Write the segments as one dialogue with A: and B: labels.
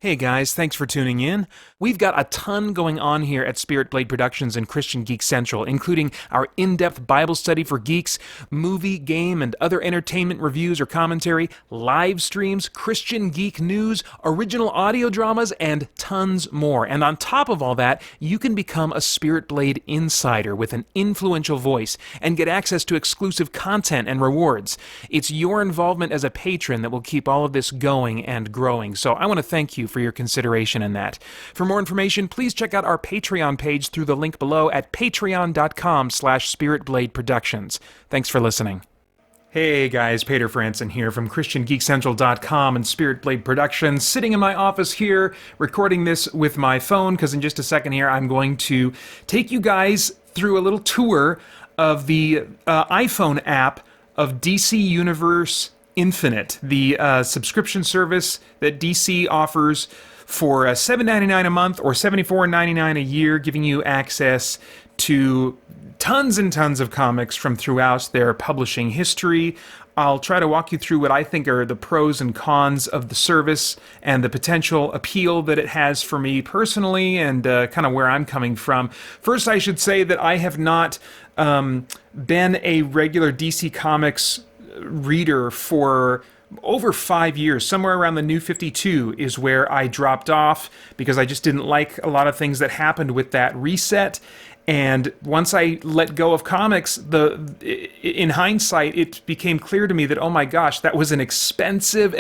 A: Hey guys, thanks for tuning in. We've got a ton going on here at Spirit Blade Productions and Christian Geek Central, including our in-depth Bible study for geeks, movie, game, and other entertainment reviews or commentary, live streams, Christian geek news, original audio dramas, and tons more. And on top of all that, you can become a Spirit Blade insider with an influential voice and get access to exclusive content and rewards. It's your involvement as a patron that will keep all of this going and growing, so I want to thank you for your consideration in that. For more information, please check out our Patreon page through the link below at patreon.com/spiritbladeproductions. Thanks for listening. Hey guys, Peter Franson here from christiangeekcentral.com and Spirit Blade Productions, sitting in my office here, recording this with my phone, because in just a second here I'm going to take you guys through a little tour of the iPhone app of DC Universe Infinite, the subscription service that DC offers for $7.99 a month or $74.99 a year, giving you access to tons and tons of comics from throughout their publishing history. I'll try to walk you through what I think are the pros and cons of the service and the potential appeal that it has for me personally, and kind of where I'm coming from. First, I should say that I have not been a regular DC Comics reader for over 5 years. Somewhere around the New 52 is where I dropped off because I just didn't like a lot of things that happened with that reset. And once I let go of comics, in hindsight, it became clear to me that, oh my gosh, that was an expensive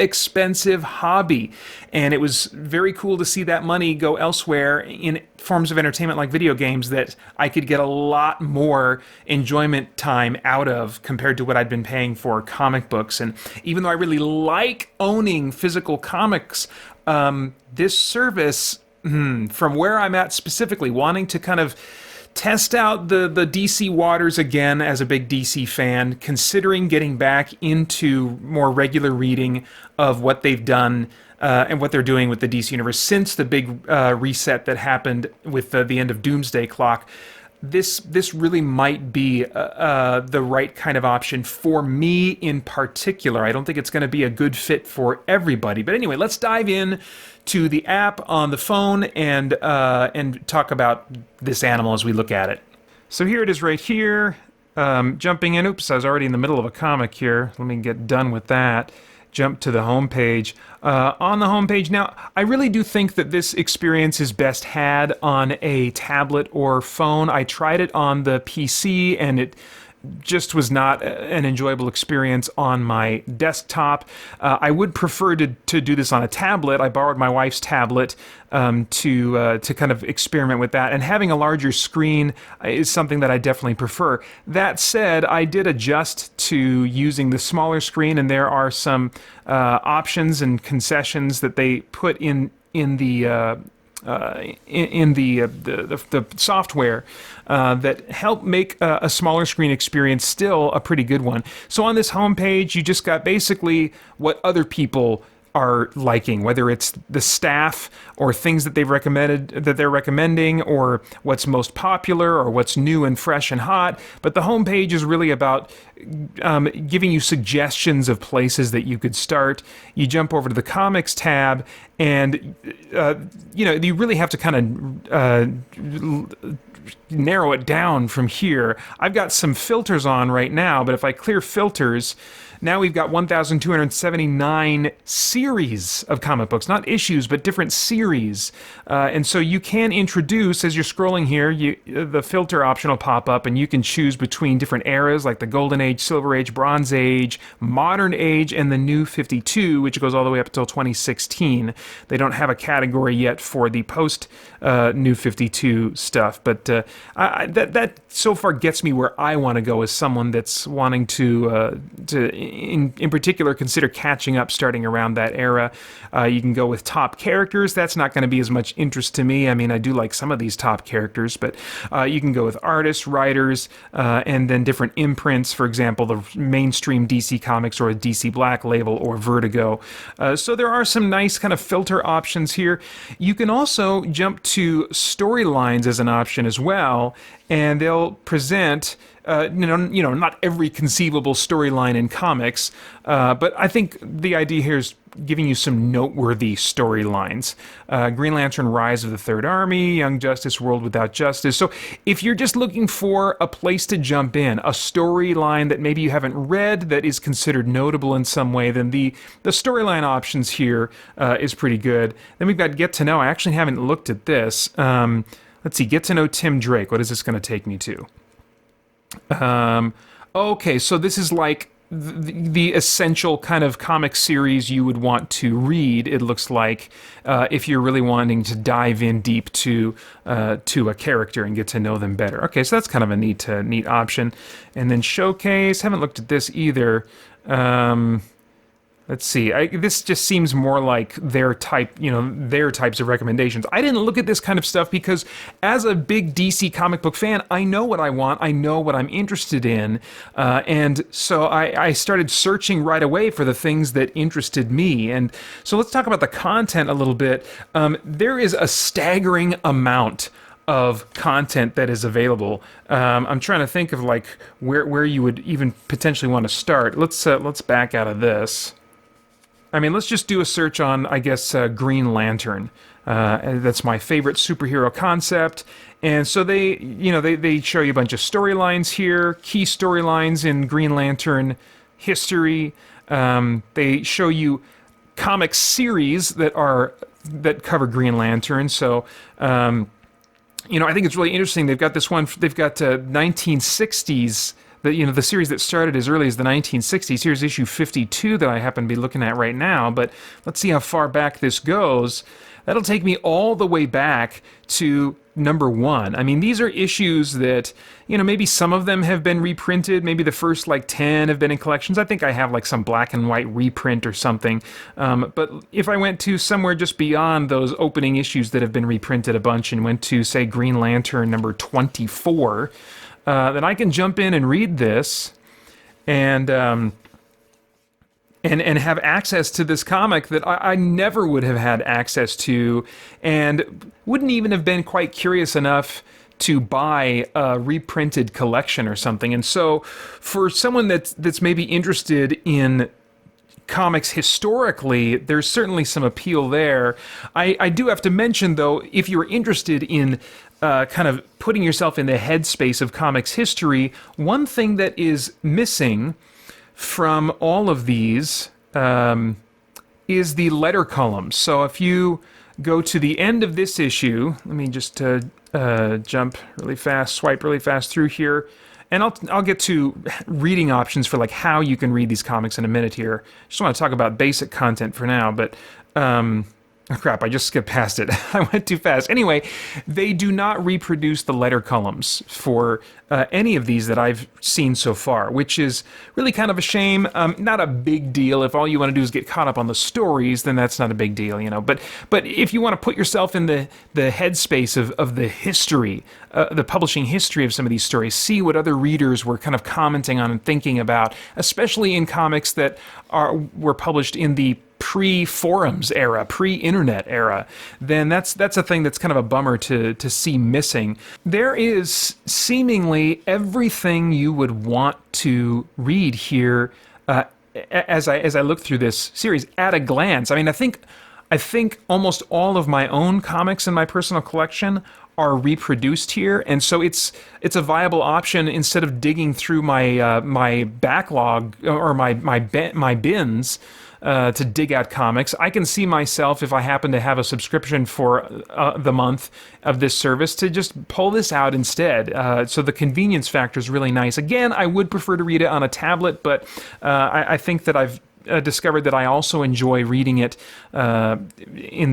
A: hobby. And it was very cool to see that money go elsewhere in forms of entertainment like video games that I could get a lot more enjoyment time out of compared to what I'd been paying for comic books. And even though I really like owning physical comics, this service, from where I'm at specifically, wanting to kind of test out the DC waters again as a big DC fan, considering getting back into more regular reading of what they've done and what they're doing with the DC Universe since the big reset that happened with the end of Doomsday Clock. This really might be the right kind of option for me in particular. I don't think it's going to be a good fit for everybody. But anyway, let's dive in to the app on the phone and talk about this animal as we look at it. So here it is right here, jumping in. Oops, I was already in the middle of a comic here. Let me get done with that. Jump to the home page. On the home page now, I really do think that this experience is best had on a tablet or phone. I tried it on the PC and it just was not an enjoyable experience on my desktop. I would prefer to do this on a tablet. I borrowed my wife's tablet to kind of experiment with that, and having a larger screen is something that I definitely prefer. That said, I did adjust to using the smaller screen, and there are some options and concessions that they put in the software that help make a smaller screen experience still a pretty good one. So on this homepage, you just got basically what other people are liking, whether it's the staff or things that they're recommending, or what's most popular or what's new and fresh and hot. But the homepage is really about giving you suggestions of places that you could start. You jump over to the comics tab, and you really have to kind of narrow it down from here. I've got some filters on right now, but if I clear filters, now we've got 1,279 series of comic books, not issues, but different series. And so you can introduce, as you're scrolling here, the filter option will pop up, and you can choose between different eras, like the Golden Age, Silver Age, Bronze Age, Modern Age, and the New 52, which goes all the way up until 2016. They don't have a category yet for the post-New 52 stuff, but that so far gets me where I want to go as someone that's wanting to in particular consider catching up starting around that era. You can go with top characters. That's not going to be as much interest to me. I mean, I do like some of these top characters, but you can go with artists, writers, and then different imprints, for example, the mainstream DC Comics or a DC Black Label or Vertigo. So there are some nice kind of filter options here. You can also jump to storylines as an option as well. and they'll present not every conceivable storyline in comics, but I think the idea here is giving you some noteworthy storylines. Green Lantern, Rise of the Third Army, Young Justice, World Without Justice. So if you're just looking for a place to jump in, a storyline that maybe you haven't read that is considered notable in some way, then the storyline options here is pretty good. Then we've got Get to Know. I actually haven't looked at this. Let's see, Get to Know Tim Drake. What is this going to take me to? Okay, so this is like the essential kind of comic series you would want to read, it looks like, if you're really wanting to dive in deep to a character and get to know them better. Okay, so that's kind of a neat option. And then Showcase, haven't looked at this either. Let's see. This just seems more like their types of recommendations. I didn't look at this kind of stuff because, as a big DC comic book fan, I know what I want. I know what I'm interested in, and so I started searching right away for the things that interested me. And so let's talk about the content a little bit. There is a staggering amount of content that is available. I'm trying to think of like where you would even potentially want to start. Let's back out of this. I mean, let's just do a search on, I guess, Green Lantern. That's my favorite superhero concept. And so they show you a bunch of storylines here, key storylines in Green Lantern history. They show you comic series that cover Green Lantern. So, I think it's really interesting. They've got this one. They've got 1960s. The series that started as early as the 1960s. Here's issue 52 that I happen to be looking at right now, but let's see how far back this goes. That'll take me all the way back to number 1. I mean, these are issues that, maybe some of them have been reprinted. Maybe the first 10 have been in collections. I think I have some black and white reprint or something. But if I went to somewhere just beyond those opening issues that have been reprinted a bunch and went to, say, Green Lantern number 24, then I can jump in and read this and have access to this comic that I never would have had access to, and wouldn't even have been quite curious enough to buy a reprinted collection or something. And so for someone that's maybe interested in comics historically, there's certainly some appeal there. I do have to mention, though, if you're interested in kind of putting yourself in the headspace of comics history, one thing that is missing from all of these is the letter columns. So if you go to the end of this issue, let me just jump really fast, swipe really fast through here, and I'll get to reading options for how you can read these comics in a minute here. Just want to talk about basic content for now, but oh, crap, I just skipped past it. I went too fast. Anyway, they do not reproduce the letter columns for any of these that I've seen so far, which is really kind of a shame. Not a big deal. If all you want to do is get caught up on the stories, then that's not a big deal, But if you want to put yourself in the headspace of the history, the publishing history of some of these stories, see what other readers were kind of commenting on and thinking about, especially in comics that were published in the pre-forums era, pre-internet era, then that's a thing that's kind of a bummer to see missing. There is seemingly everything you would want to read here as I look through this series at a glance. I mean, I think almost all of my own comics in my personal collection are reproduced here, and so it's a viable option instead of digging through my backlog or my bins to dig out comics. I can see myself, if I happen to have a subscription for the month of this service, to just pull this out instead. So the convenience factor is really nice. Again, I would prefer to read it on a tablet, but I think that I've discovered that I also enjoy reading it on an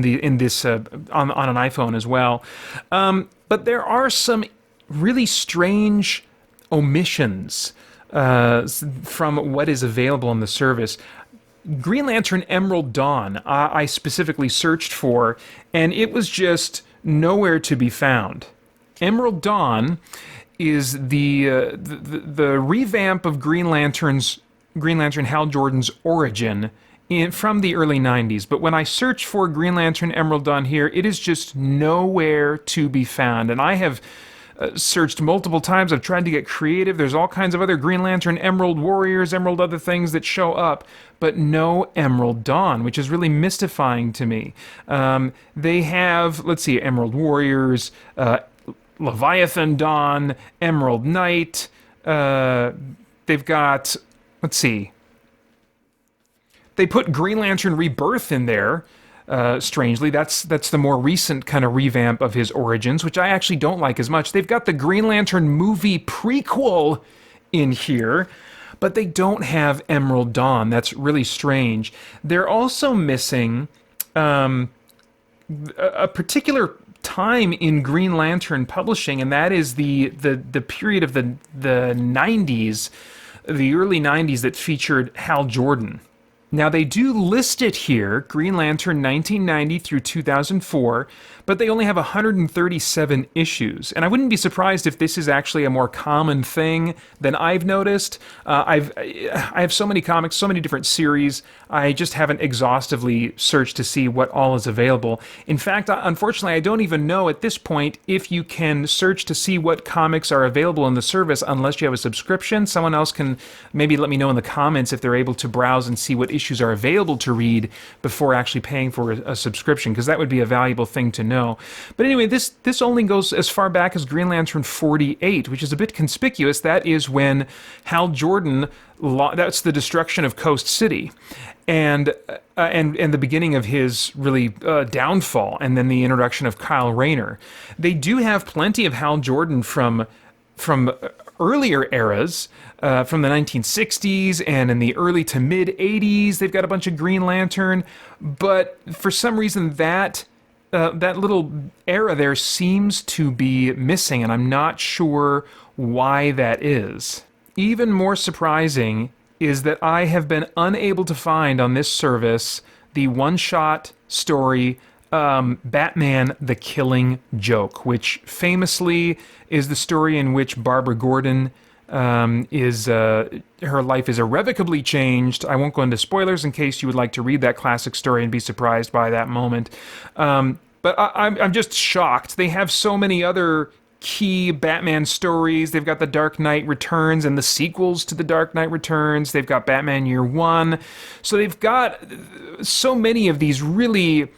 A: iPhone as well. But there are some really strange omissions from what is available on the service. Green Lantern Emerald Dawn, I specifically searched for, and it was just nowhere to be found. Emerald Dawn is the revamp of Green Lantern Hal Jordan's origin from the early 90s. But when I search for Green Lantern Emerald Dawn here, it is just nowhere to be found. And I have searched multiple times. I've tried to get creative. There's all kinds of other Green Lantern, Emerald Warriors, Emerald other things that show up, but no Emerald Dawn, which is really mystifying to me. They have, let's see, Emerald Warriors, Leviathan Dawn, Emerald Knight. They've got, let's see, they put Green Lantern Rebirth in there. Strangely, that's the more recent kind of revamp of his origins, which I actually don't like as much. They've got the Green Lantern movie prequel in here, but they don't have Emerald Dawn. That's really strange. They're also missing a particular time in Green Lantern publishing, and that is the period of the 90s, the early 90s, that featured Hal Jordan. Now, they do list it here, Green Lantern 1990 through 2004, but they only have 137 issues. And I wouldn't be surprised if this is actually a more common thing than I've noticed. I have so many comics, so many different series, I just haven't exhaustively searched to see what all is available. In fact, unfortunately, I don't even know at this point if you can search to see what comics are available in the service unless you have a subscription. Someone else can maybe let me know in the comments if they're able to browse and see what issues are available to read before actually paying for a subscription, because that would be a valuable thing to know. But anyway, this only goes as far back as Green Lantern 48, which is a bit conspicuous. That is when Hal Jordan, that's the destruction of Coast City, and the beginning of his really downfall, and then the introduction of Kyle Rayner. They do have plenty of Hal Jordan from earlier eras, from the 1960s and in the early to mid 80s. They've got a bunch of Green Lantern, but for some reason that little era there seems to be missing, and I'm not sure why that is. Even more surprising is that I have been unable to find on this service the one-shot story Batman the Killing Joke, which famously is the story in which Barbara Gordon her life is irrevocably changed. I won't go into spoilers in case you would like to read that classic story and be surprised by that moment. But I'm just shocked. They have so many other key Batman stories. They've got The Dark Knight Returns and the sequels to The Dark Knight Returns. They've got Batman Year One. So they've got so many of these really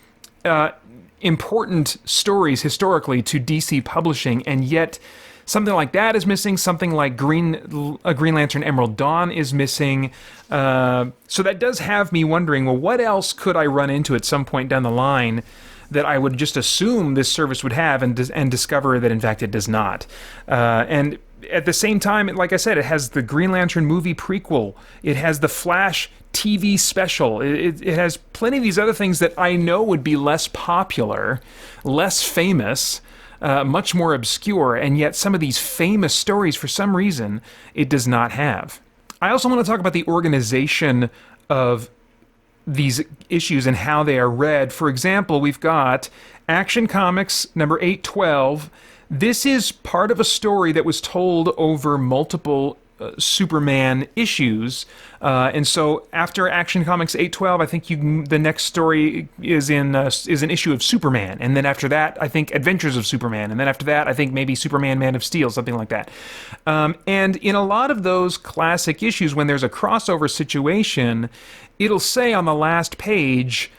A: important stories historically to DC Publishing, and yet something like that is missing. Something like Green Lantern Emerald Dawn is missing. So that does have me wondering, well, what else could I run into at some point down the line that I would just assume this service would have, and discover that in fact it does not. And at the same time, like I said, it has the Green Lantern movie prequel. It has the Flash TV special. It has plenty of these other things that I know would be less popular, less famous, much more obscure, and yet some of these famous stories, for some reason, it does not have. I also want to talk about the organization of these issues and how they are read. For example, we've got Action Comics number 812. This is part of a story that was told over multiple Superman issues, and so after Action Comics 812, I think the next story is an issue of Superman, and then after that, I think Adventures of Superman, and then after that, I think maybe Superman Man of Steel, something like that. And in a lot of those classic issues, when there's a crossover situation, it'll say on the last page,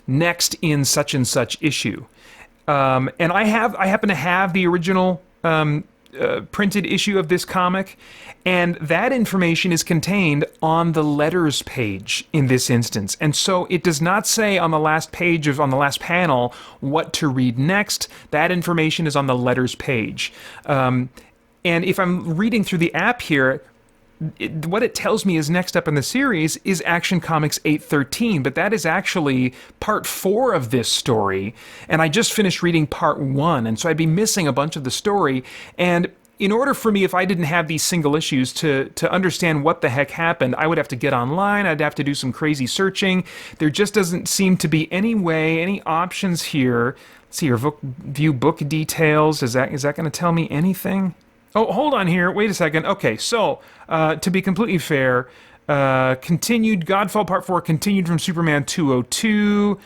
A: next in such and such issue. And I happen to have the original printed issue of this comic, and that information is contained on the letters page in this instance. And so it does not say on the last page on the last panel what to read next. That information is on the letters page. And if I'm reading through the app here, what it tells me is next up in the series is Action Comics 813, but that is actually part 4 of this story, and I just finished reading part 1, and so I'd be missing a bunch of the story. And in order for me, if I didn't have these single issues, to understand what the heck happened, I would have to get online, I'd have to do some crazy searching. There just doesn't seem to be any way, any options here. Let's see here, view book details. Is that going to tell me anything? Oh, hold on here. Wait a second. Okay, so to be completely fair, continued Godfall Part 4 continued from Superman 202,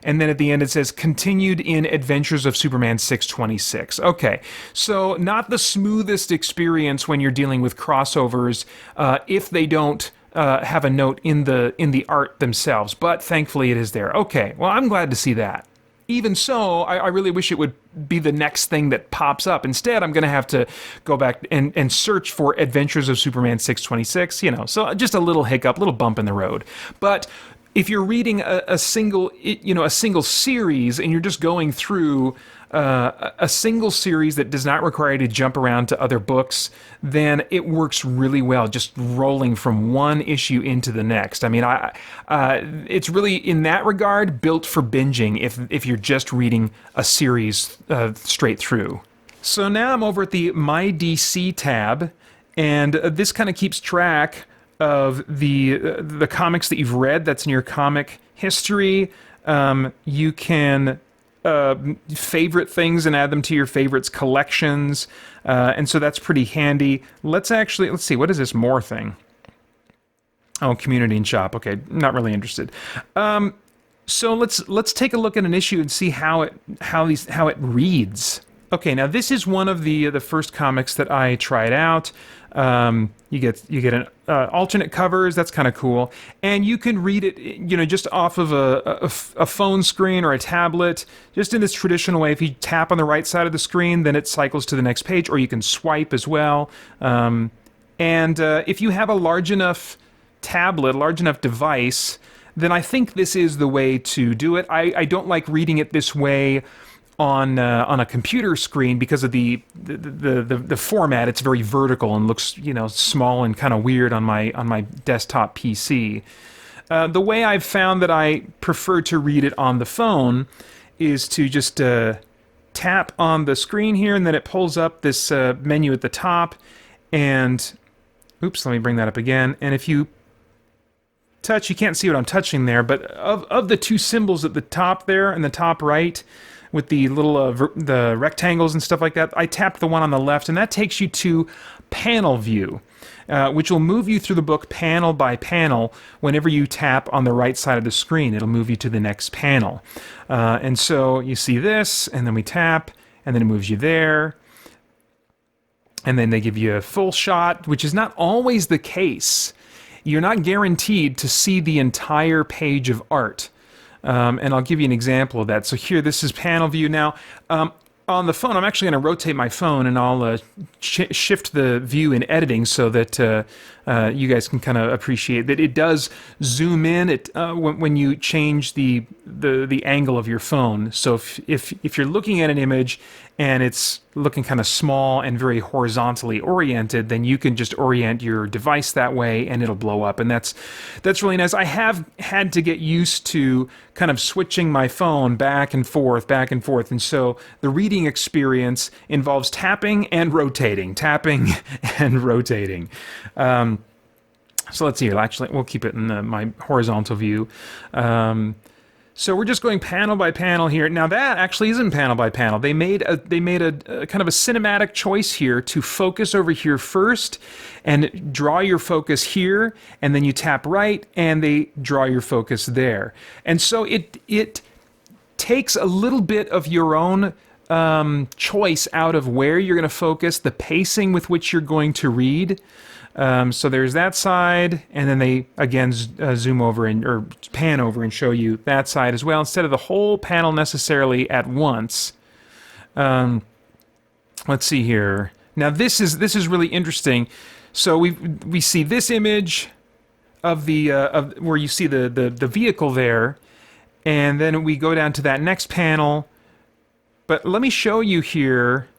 A: and then at the end it says continued in Adventures of Superman 626. Okay, so not the smoothest experience when you're dealing with crossovers if they don't have a note in the art themselves, but thankfully it is there. Okay, well, I'm glad to see that. Even so, I really wish it would be the next thing that pops up. Instead, I'm going to have to go back and search for Adventures of Superman 626, so just a little hiccup, little bump in the road. But if you're reading a single series and you're just going through a single series that does not require you to jump around to other books, then it works really well, just rolling from one issue into the next. I mean, it's really, in that regard, built for binging if you're just reading a series straight through. So now I'm over at the My DC tab, and this kind of keeps track of the comics that you've read. That's in your comic history. You can favorite things and add them to your favorites collections, and so that's pretty handy. Let's see, what is this more thing? Oh, community and shop. Okay, not really interested. So let's take a look at an issue and see how it reads. Okay, now this is one of the first comics that I tried out. You get an alternate covers. That's kind of cool, and you can read it, just off of a phone screen or a tablet, just in this traditional way. If you tap on the right side of the screen, then it cycles to the next page, or you can swipe as well. And if you have a large enough tablet, a large enough device, then I think this is the way to do it. I don't like reading it this way on a computer screen because of the format. It's very vertical and looks small and kind of weird on my desktop PC. The way I've found that I prefer to read it on the phone is to just tap on the screen here, and then it pulls up this menu at the top. And oops, let me bring that up again. And if you touch, you can't see what I'm touching there, but of the two symbols at the top there in the top right, with the little the rectangles and stuff like that, I tapped the one on the left, and that takes you to panel view, which will move you through the book panel by panel. Whenever you tap on the right side of the screen, it'll move you to the next panel. And so you see this, and then we tap, and then it moves you there. And then they give you a full shot, which is not always the case. You're not guaranteed to see the entire page of art. And I'll give you an example of that. So here, this is panel view. Now, on the phone, I'm actually going to rotate my phone, and I'll shift the view in editing so that you guys can kind of appreciate that it does zoom in when you change the angle of your phone. So if you're looking at an image and it's looking kind of small and very horizontally oriented, then you can just orient your device that way and it'll blow up. And that's really nice. I have had to get used to kind of switching my phone back and forth. And so the reading experience involves tapping and rotating. So let's see here. Actually, we'll keep it in my horizontal view. So we're just going panel by panel here. Now that actually isn't panel by panel. They made a kind of a cinematic choice here to focus over here first and draw your focus here, and then you tap right and they draw your focus there. And so it takes a little bit of your own choice out of where you're going to focus, the pacing with which you're going to read. So there's that side, and then they again zoom over or pan over and show you that side as well, instead of the whole panel necessarily at once. Let's see here. Now this is really interesting. So we see this image of where you see the vehicle there, and then we go down to that next panel. But let me show you here.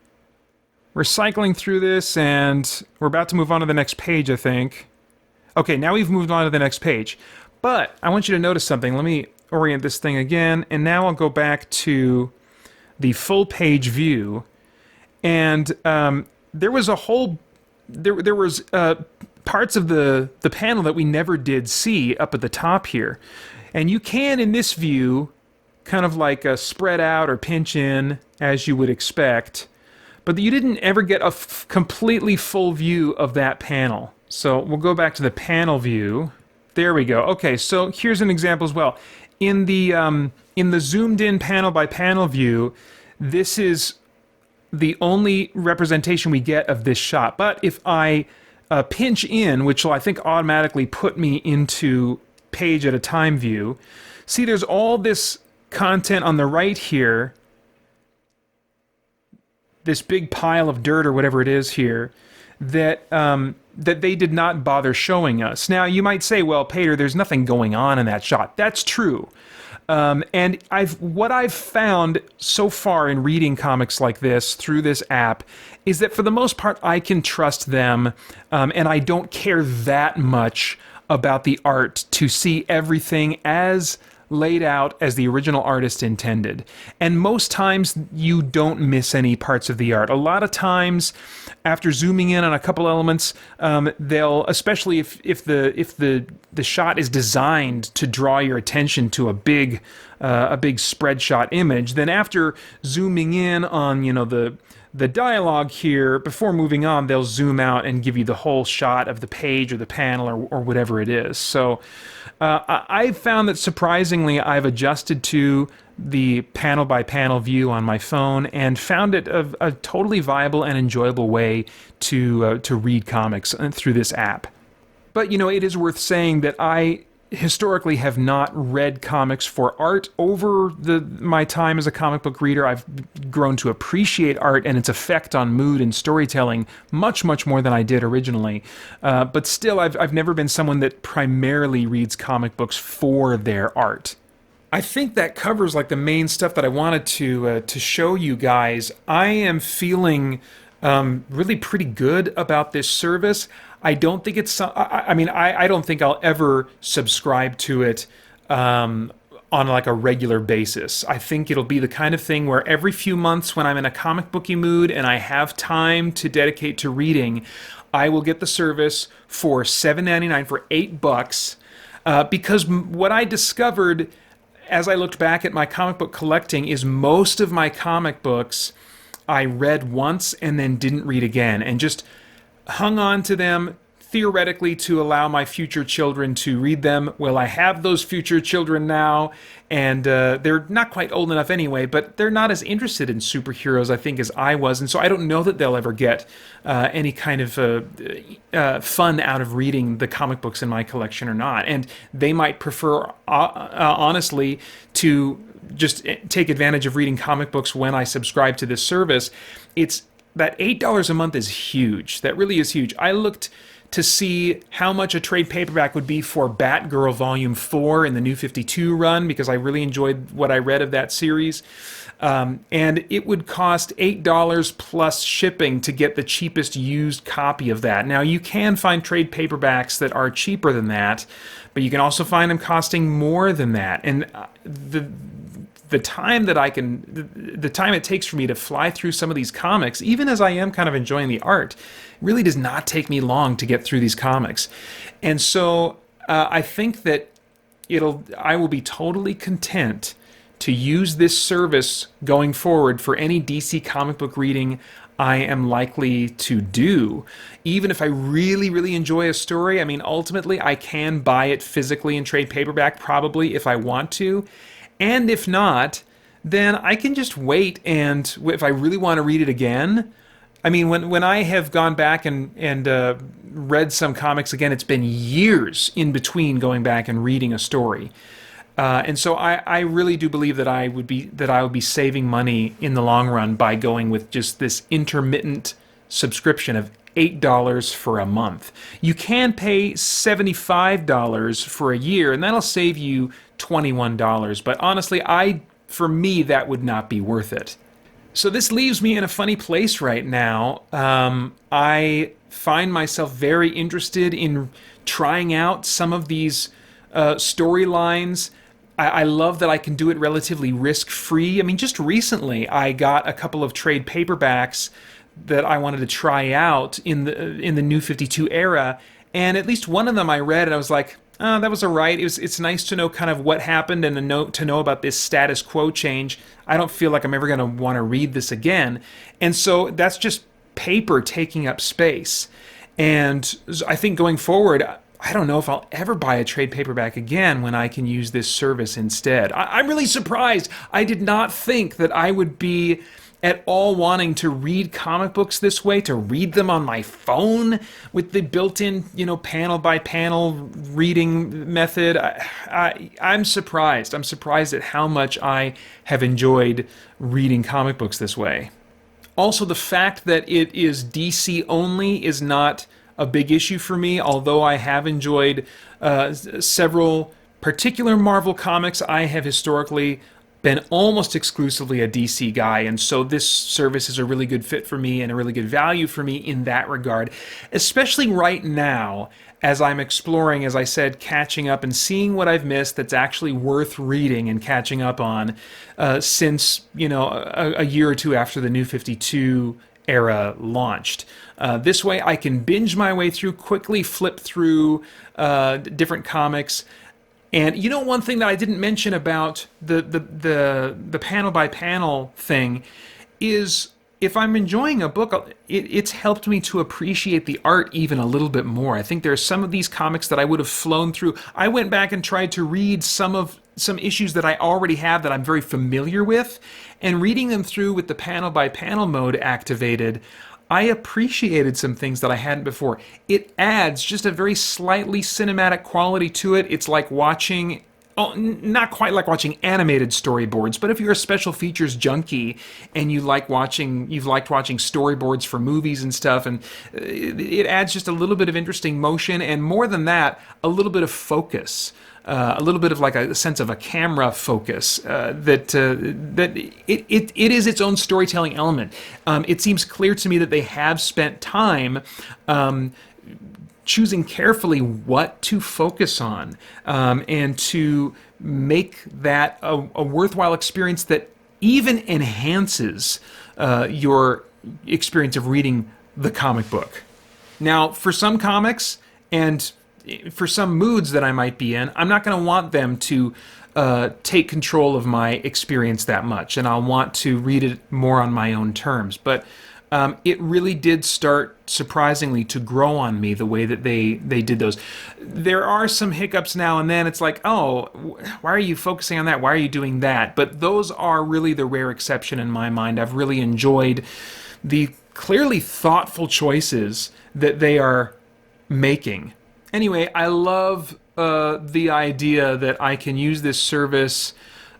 A: We're cycling through this, and we're about to move on to the next page, I think. Okay, now we've moved on to the next page. But I want you to notice something. Let me orient this thing again, and now I'll go back to the full page view. And there was parts of the panel that we never did see up at the top here. And you can, in this view, kind of like spread out or pinch in, as you would expect. But you didn't ever get a completely full view of that panel. So we'll go back to the panel view. There we go. Okay, so here's an example as well. in the zoomed in panel by panel view, this is the only representation we get of this shot. But if I pinch in, which will I think automatically put me into page at a time view, see there's all this content on the right here, this big pile of dirt or whatever it is here, that that they did not bother showing us. Now, you might say, well, Peter, there's nothing going on in that shot. That's true. And what I've found so far in reading comics like this through this app is that for the most part, I can trust them, and I don't care that much about the art to see everything as laid out as the original artist intended. And most times you don't miss any parts of the art. A lot of times, after zooming in on a couple elements, they'll, especially if the shot is designed to draw your attention to a big spread shot image, then after zooming in on the dialogue here, before moving on, they'll zoom out and give you the whole shot of the page or the panel or whatever it is. So I've found that surprisingly I've adjusted to the panel by panel view on my phone and found it a totally viable and enjoyable way to read comics through this app. But it is worth saying that I historically have not read comics for art. Over my time as a comic book reader, I've grown to appreciate art and its effect on mood and storytelling much, much more than I did originally. But still, I've never been someone that primarily reads comic books for their art. I think that covers like the main stuff that I wanted to show you guys. I am feeling really pretty good about this service. I don't think it's... I don't think I'll ever subscribe to it on like a regular basis. I think it'll be the kind of thing where every few months when I'm in a comic booky mood and I have time to dedicate to reading, I will get the service for $7.99 for $8, because what I discovered as I looked back at my comic book collecting is most of my comic books I read once and then didn't read again, and just hung on to them theoretically to allow my future children to read them. Well, I have those future children now, and they're not quite old enough anyway, but they're not as interested in superheroes, I think, as I was, and so I don't know that they'll ever get any kind of fun out of reading the comic books in my collection or not. And they might prefer, honestly, to just take advantage of reading comic books when I subscribe to this service. That $8 a month is huge. That really is huge. I looked to see how much a trade paperback would be for Batgirl Volume 4 in the New 52 run, because I really enjoyed what I read of that series. And it would cost $8 plus shipping to get the cheapest used copy of that. Now, you can find trade paperbacks that are cheaper than that, but you can also find them costing more than that. And the time it takes for me to fly through some of these comics, even as I am kind of enjoying the art, really does not take me long to get through these comics. And so I think that I will be totally content to use this service going forward for any DC comic book reading I am likely to do. Even if I really, really enjoy a story, ultimately I can buy it physically in trade paperback probably if I want to. And if not, then I can just wait, and if I really want to read it again, when I have gone back and read some comics again, it's been years in between going back and reading a story. And so I really do believe that I would be saving money in the long run by going with just this intermittent subscription of $8 for a month. You can pay $75 for a year, and that'll save you $21. But honestly, for me, that would not be worth it. So this leaves me in a funny place right now. I find myself very interested in trying out some of these storylines. I love that I can do it relatively risk-free. Just recently, I got a couple of trade paperbacks that I wanted to try out in the New 52 era, and at least one of them I read and I was like, oh, that was alright. It's nice to know kind of what happened and to know about this status quo change. I don't feel like I'm ever going to want to read this again. And so that's just paper taking up space. And I think going forward, I don't know if I'll ever buy a trade paperback again when I can use this service instead. I'm really surprised. I did not think that I would be at all wanting to read comic books this way, to read them on my phone with the built-in, panel by panel reading method. I'm surprised. I'm surprised at how much I have enjoyed reading comic books this way. Also, the fact that it is DC only is not a big issue for me, although I have enjoyed several particular Marvel comics. I have historically been almost exclusively a DC guy, and so this service is a really good fit for me and a really good value for me in that regard, especially right now as I'm exploring, as I said, catching up and seeing what I've missed that's actually worth reading and catching up on since, a year or two after the New 52 era launched. This way I can binge my way through, quickly flip through different comics. And one thing that I didn't mention about the panel by panel thing is, if I'm enjoying a book, it's helped me to appreciate the art even a little bit more. I think there are some of these comics that I would have flown through. I went back and tried to read some issues that I already have that I'm very familiar with, and reading them through with the panel by panel mode activated, I appreciated some things that I hadn't before. It adds just a very slightly cinematic quality to it. It's like watching, not quite like watching animated storyboards, but if you're a special features junkie and you've liked watching storyboards for movies and stuff, and it adds just a little bit of interesting motion, and more than that, a little bit of focus. A little bit of like a sense of a camera focus that it is its own storytelling element. It seems clear to me that they have spent time choosing carefully what to focus on and to make that a worthwhile experience that even enhances your experience of reading the comic book. Now, for some comics and for some moods that I might be in, I'm not going to want them to take control of my experience that much, and I'll want to read it more on my own terms. But it really did start surprisingly to grow on me the way that they did those. There are some hiccups now and then. It's like, oh, why are you focusing on that? Why are you doing that? But those are really the rare exception in my mind. I've really enjoyed the clearly thoughtful choices that they are making. Anyway, I love the idea that I can use this service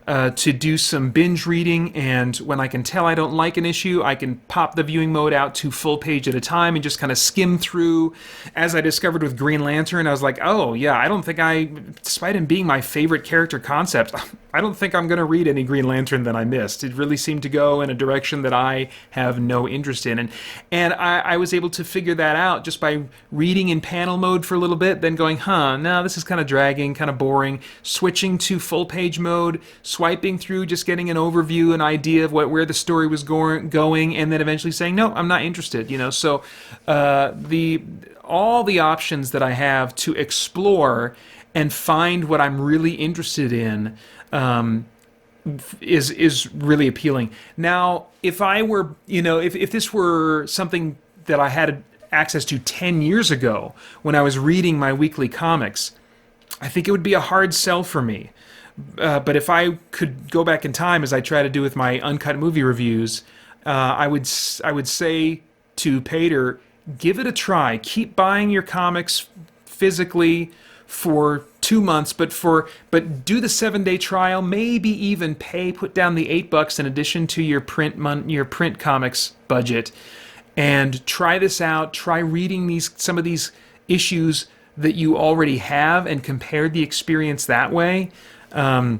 A: to do some binge reading, and when I can tell I don't like an issue, I can pop the viewing mode out to full page at a time and just kind of skim through. As I discovered with Green Lantern, I was like, oh yeah, I don't think despite him being my favorite character concept, I don't think I'm going to read any Green Lantern that I missed. It really seemed to go in a direction that I have no interest in. And I was able to figure that out just by reading in panel mode for a little bit, then going, no, this is kind of dragging, kind of boring, switching to full page mode, swiping through, just getting an overview, an idea of where the story was going, and then eventually saying, no, I'm not interested. So all the options that I have to explore and find what I'm really interested in is really appealing. Now, if I were, if this were something that I had access to 10 years ago when I was reading my weekly comics, I think it would be a hard sell for me. But if I could go back in time, as I try to do with my uncut movie reviews, I would say to Pater, give it a try. Keep buying your comics physically for 2 months, but do the 7-day trial. Maybe even put down the $8 in addition to your print comics budget, and try this out. Try reading some of these issues that you already have and compare the experience that way. And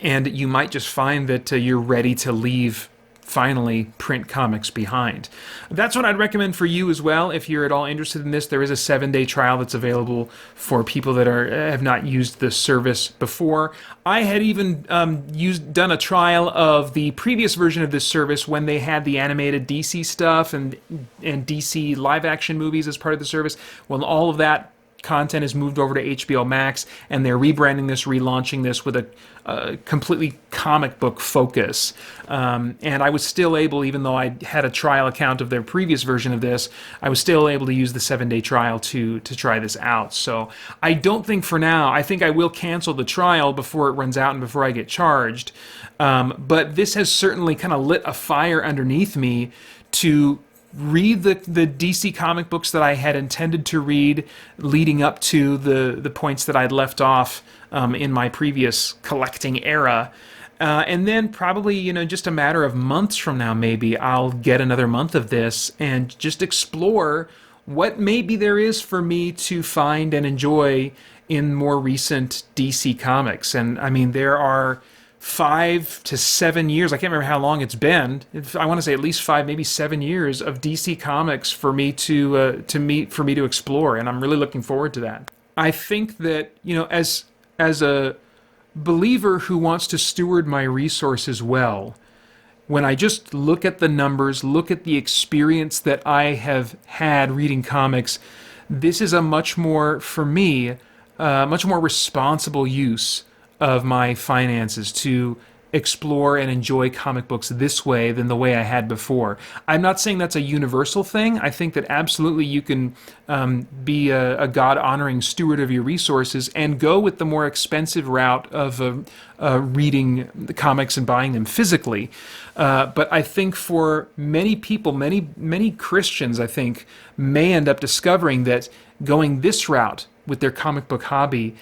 A: you might just find that you're ready to leave, finally, print comics behind. That's what I'd recommend for you as well. If you're at all interested in this, there is a 7-day trial that's available for people that have not used the service before. I had even done a trial of the previous version of this service when they had the animated DC stuff and DC live action movies as part of the service. Well, all of that content is moved over to HBO Max, and they're rebranding this, relaunching this with a completely comic book focus. And I was still able, even though I had a trial account of their previous version of this, I was still able to use the 7-day trial to try this out. So I don't think for now, I think I will cancel the trial before it runs out and before I get charged. But this has certainly kind of lit a fire underneath me to read the DC comic books that I had intended to read leading up to the points that I'd left off in my previous collecting era. And then probably, just a matter of months from now, maybe I'll get another month of this and just explore what maybe there is for me to find and enjoy in more recent DC comics. And I mean, there are 5 to 7 years, I can't remember how long it's been. I want to say at least 5, maybe 7 years of DC comics for me to explore, and I'm really looking forward to that. I think that, as a believer who wants to steward my resources well, when I just look at the numbers, look at the experience that I have had reading comics, this is a much more, for me, much more responsible use of my finances to explore and enjoy comic books this way than the way I had before. I'm not saying that's a universal thing. I think that absolutely you can be a God-honoring steward of your resources and go with the more expensive route of reading the comics and buying them physically. But I think for many people, many Christians, I think, may end up discovering that going this route with their comic book hobby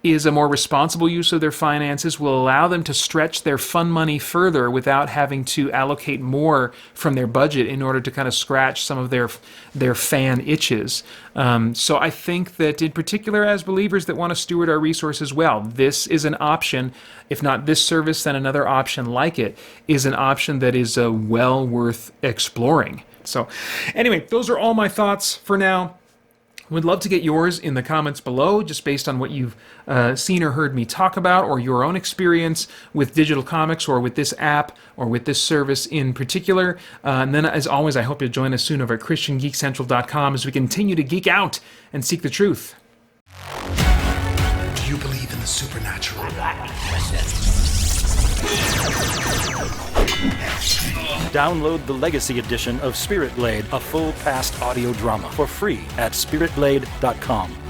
A: is a more responsible use of their finances, will allow them to stretch their fun money further without having to allocate more from their budget in order to kind of scratch some of their fan itches. So I think that in particular as believers that want to steward our resources well, this is an option. If not this service, then another option like it is an option that is well worth exploring. So anyway, those are all my thoughts for now. Would love to get yours in the comments below, just based on what you've seen or heard me talk about, or your own experience with digital comics, or with this app, or with this service in particular. And then, as always, I hope you'll join us soon over at christiangeekcentral.com as we continue to geek out and seek the truth.
B: Do you believe in the supernatural?
C: Download the Legacy Edition of Spirit Blade, a full past audio drama, for free at spiritblade.com.